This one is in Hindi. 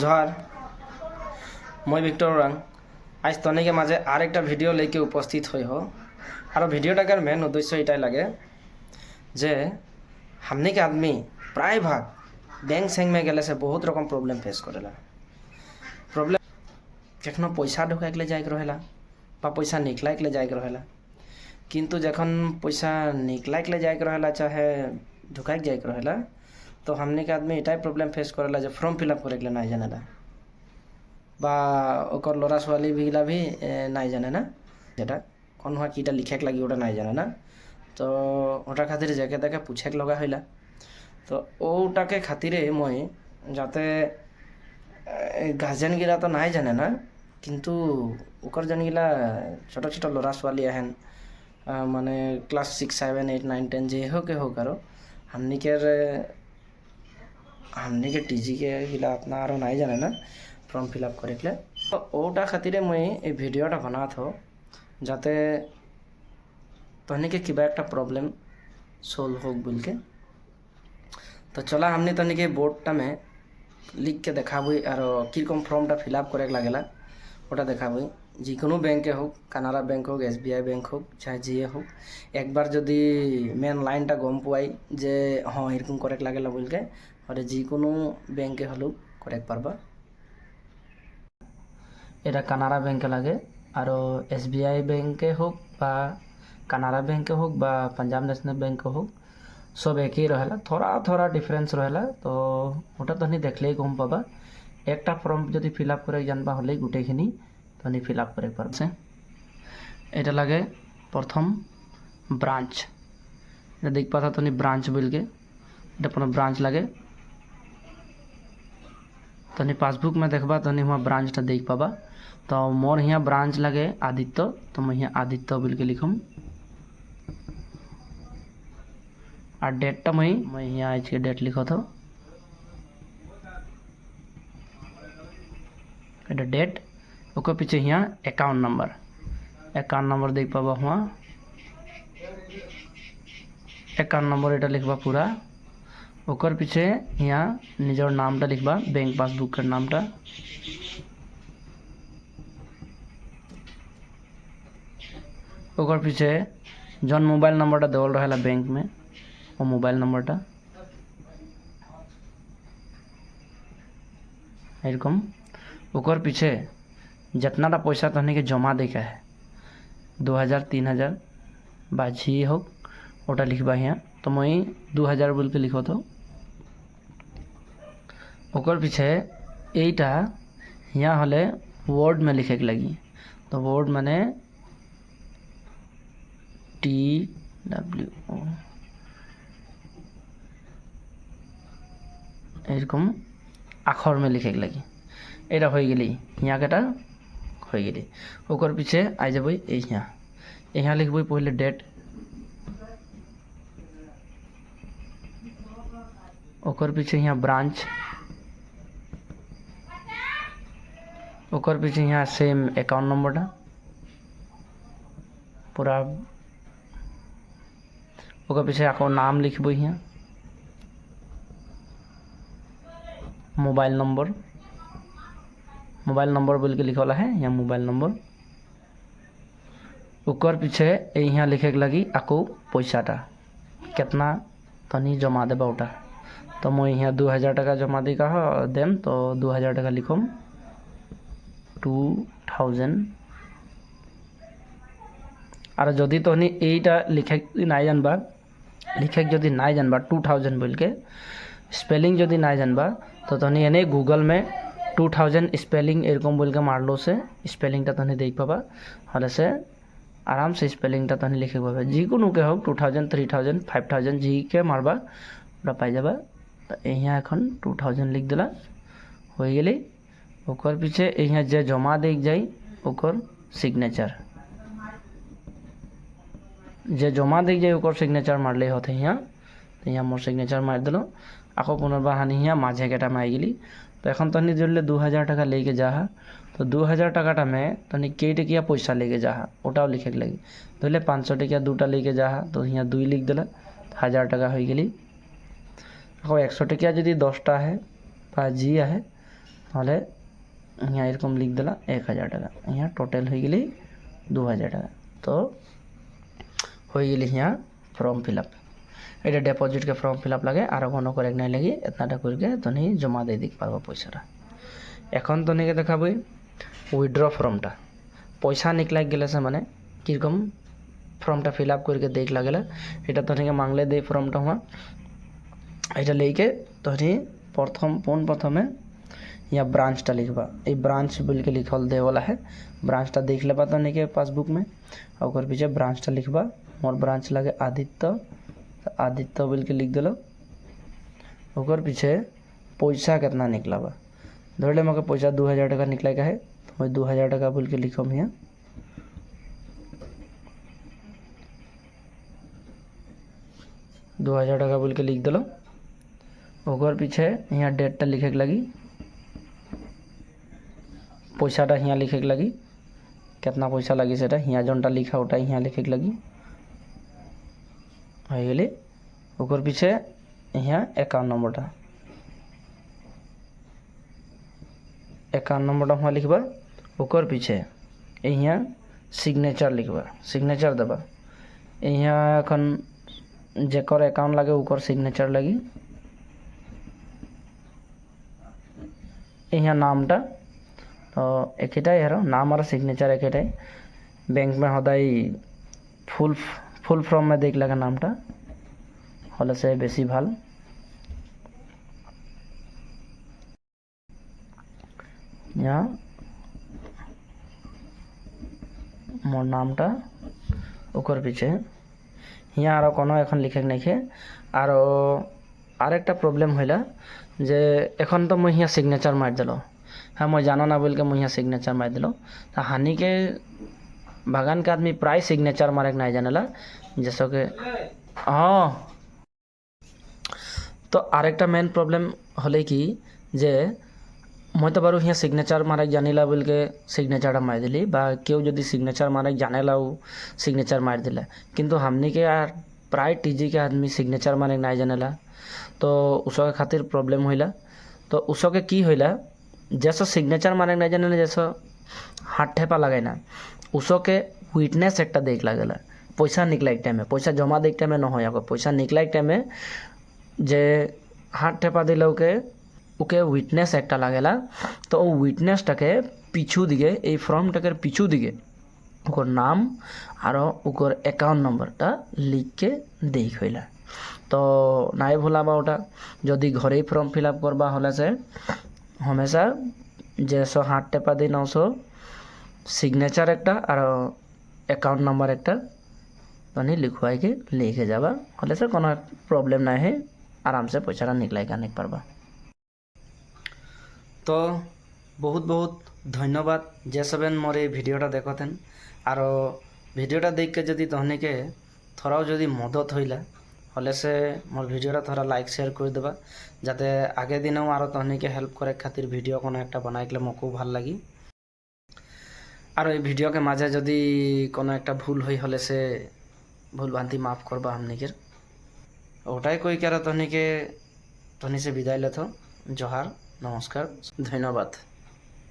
জহার মই ভিক্টর ওরাং আজ তনিকে মাঝে আর একটা ভিডিও লেকে উপস্থিত হই হো আর ভিডিওটাকার মেন উদ্দেশ্য এটাই লাগে যে हमने के आदमी प्राय भाग बैंक सेंग में गले से बहुत रकम प्रॉब्लम फेस करेला प्रॉब्लम जखन पैसा ढुकाइले जाए रहेला बा पैसा निकलाइले जाए रहेला किंतु जखन पैसा निकलाइले जाए रहेला चाहे ढुकाई जाए रहेला तो हमने के आदमी एटाई प्रॉब्लम फेस करेला जो फॉर्म फिलअप करे ना जानेला বা ওকর লড়া ছোৱালী বিগলা भी নাই জানে না যেটা কোন হয় কিটা লিখেক লাগি ওটা নাই জানে না তো ওটা খাতিরে যাকে তাকে পুছেক লগা হইলা তো ওটাকে খাতিরে মই যাতে গার্জেন গিলা তো নাই জানে না কিন্তু ওকর জনগিলা ছোট ছোট লড়া ছোৱালী আহেন মানে ক্লাস 6 7 8 9 10 যে হোক আরো हमनिके टीजी के गिला अपना आरो নাই জানে না फॉर्म फिलअप करे तो ओटा खातिर मुई ये भिडियोटा बना थो जाते तहनी के किबा एक प्रॉब्लम सॉल्व हो बोल के तो चला हमने तहनी के बोर्डटा में लिख के देखाबी और किरकम फॉर्मटा फिलअप करे लागेला ओटा देखाबी जिको बैंके हो कानारा बैंक हो SBI बैंक हो चाहे जिए हो एक बार जदि मेन लाइनटा गम पाई जे हाँ एरकम करे लागेला बोल के और जिको बैंके हलो करे पारबा এটা কানাড়া ব্যাংকে লাগে আর SBI ব্যাংকে হোক বা কানাড়া ব্যাংকে হোক বা पंजाब नेशनल बैंक হোক सब एक ही रहेला थोड़ा थोड़ा डिफरेंस रहेला तो ওটা তো নি দেখলেই গম পাবা একটা ফর্ম যদি ফিল আপ করে জানবা হলেই গোটেইখিনি তো নি ফিল আপ করে পারছে এটা লাগে প্রথম ব্রাঞ্চ এটা দেখ পাতা তো নি ব্রাঞ্চ বলকে এটা কোনো ব্রাঞ্চ লাগে तो नी पासबुक में देखबा तो नी वहाँ ब्रांचटा देख पाबा तो मोर यहाँ ब्रांच लगे आदित्य तो मैं यहाँ आदित्य बोल के लिखूँ और डेटटा मैं यहाँ आज के डेट लिखो तो डेट ओकर पीछे यहाँ अकाउंट नंबर देख पाबा वहाँ अकाउंट नंबर एटा लिखबा पूरा ओकर पीछे यहाँ निजर नामटा लिखबा बैंक पासबुक का नामटा ओकर पीछे जौन मोबाइल नंबरटा देवल रहेला बैंक में वो मोबाइल नंबरटा एरकम ओकर पीछे जितनाटा पैसा तहनी के जमा देखा है 2000 3000 बाजी हो ओटा लिखबा यहाँ तो मैं 2000 बोल के लिखो तो ओकर पीछे एटा यहाँ हले वर्ड में लिखे के लगी तो वर्ड माने TWO एरकम आखर में लिखे के लगी एटा हो गई यहाँ केटा हो गई ओकर पीछे आई जब यहाँ लिखब पहले डेट ओकर पीछे यहाँ ब्रांच ओकर पीछे यहाँ सेम अकाउंट नंबरटा पूरा ओकर पीछे आको नाम लिखब यहाँ मोबाइल नंबर बोल के लिखला है यहाँ मोबाइल नंबर ओकर पीछे यहाँ लिखे के लगी आको पैसाटा कितना तनी जमा देबा उटा तो मैं यहाँ 2000 टका जमा दी का देम तो 2000 टका लिखम 2000 और जदि तहनी एटा लिखे नाई जानबा जदि नाई जानबा 2000 बोल के स्पेलिंग जदि नाई जानबा तो तहनी एने गूगल में 2000 स्पेलिंग एरकम बोल के मारलो से स्पेलिंगटा तहनी देख पाबा हले से आराम से स्पेलिंगटा तहनी लिखे पाबा जिकोनो के हो 2000 3000 5000 जी के मारबा ओटा पाई जाबा तो यहाँ एखन 2000 लिख दिला हो गई ओकर पीछे यहाँ जे जमा देख जाए ओकर सिग्नेचर जे जमा देख जाए ओकर सिग्नेचर मारले होते यहाँ तो यहाँ मोर सिग्नेचर मार दिल आको पुनर्बार हानि यहाँ माझे केटा में आई गली तो एखन तहनी जल्दी 2000 टका लेके जा तो 2000 टकाटा में तहनी कई टकिया पैसा लेके जा ओटाओ लिखे लगी धरले 500 टकिया दूटा लेके जा तो यहाँ 2 लिख दिला 1000 टका हो गई 100 टकिया जदि 10टा है जी है তাহলে यहाँ एरकम लिख दिला 1000 टाका यहाँ टोटल हो गई 2000 टाका तो हो गई यहाँ फर्म फिलअप ये डिपॉजिट के फर्म फिलअप लगे और कोनो करे नहीं लगी इतना करके तनी जमा दे दी पारबो पैसा এখন तनिके देखाबो उइड्र फर्मटा पैसा निकला गेले से माने किरकम फर्मटा फिलअप करके देख लागेला এটা तनिके मांगले दे फर्मटा हुआ এটা लेके तनी प्रथमे यहाँ ब्रांचटा लिखबा ये ब्रांच बोल के लिखल दे वाला है ब्रांचटा देख लेबा तनी के पासबुक में और पीछे ब्रांचटा लिखबा मोर ब्रांच लगे आदित्य बोल के लिख दिलो और पीछे पैसा कितना निकला बा धर ले मके पैसा 2000 टाका निकला का है तो मैं 2000 टाका बोल के लिखम यहाँ 2000 टाका बोल के लिख दिलो और पीछे यहाँ डेटटा लिखे के लगी पैसाटा यहाँ लिखे के लगी कितना पैसा लगी से यहाँ जोनटा लिखा उटा यहाँ लिखे के लगी हो गई और पीछे यहाँ अकाउंट नंबरटा वहाँ लिखबा और पीछे यहाँ सिग्नेचर लिखबा सिग्नेचर देबा यहाँ एखन जेकर अकाउंट लगे ओकर सिग्नेचर लगी यहाँ नामटा तो एकेटाई है नाम और सिग्नेचर एकेटाई बैंक में सदाय फुल फर्म में देख लगा नामटा हले से बेसी भाल यहाँ मोर नामटा ओकर पीछे यहाँ और कोनो एखन लिखे नहीं है और आरेकटा प्रॉब्लम होला जे एखन तो मैं यहाँ सिग्नेचर मार दिलो हाँ मैं जाना ना बोल के मैं यहाँ सिग्नेचर मार दिलो तो हानि के बागान के आदमी प्राय सिग्नेचर मारे नहीं जानेला जैसे कि हाँ तो आरेकटा मेन प्रॉब्लम हले कि जे मैं तो बारू यहाँ सिग्नेचर मारे जानिला बोल के सिग्नेचर मार दिली बा क्यों जदि सिग्नेचर मारे जानेला वो सिग्नेचर मार दिला किंतु हमने के यार प्राय टीजी के आदमी सिग्नेचर मारे नहीं जानेला तो उसके खातिर प्रॉब्लम होला तो उसके की होला जैसा सिग्नेचर मारे नहीं जानेला जैसा हाथ ठेपा लगाए ना उसके विटनेस एक देख लगेला पैसा निकला एक टाइम में पैसा जमा दे टाइम में न हो पैसा निकला एक टाइम में जे हाथ ठेपा दिल ओके विटनेस एक लगेला तो विटनेसटा के पिछू दिगे ये फर्मटाके पिछू दिगे ओकर नाम और ओकर अकाउंट नंबरटा लिख के देख होला तो नाई भूलाबा ओटा जदि घरे फर्म फिलअप करबा हले से हमेशा जैसो हाथ टेपा दी 900 सिग्नेचर एक और अकाउंट नंबर एक तनी लिखवाई के लेके जाबा हले से कोनो प्रॉब्लम ना है आराम से पैसा निकलाई का नहीं पारबा तो बहुत बहुत धन्यवाद जे सबन मोर ये भिडियोटा देखतें और भिडियोटा देख के जदि तहने के थोड़ा जदि मदद होइला हले से मोर भिडियोटा थोड़ा लाइक शेयर कर देबा जाते आगे दिनों और तहने के हेल्प करे खातिर भिडियो कोनो एक बनाइले मको भल लगी और ये भिडियो के माझे जदि कोनो एक भूल हुई हले से भूल भ्रांति माफ करबा हमने के ओटाई कोई क्या तहने से विदाय लेथो जोहार नमस्कार धन्यवाद।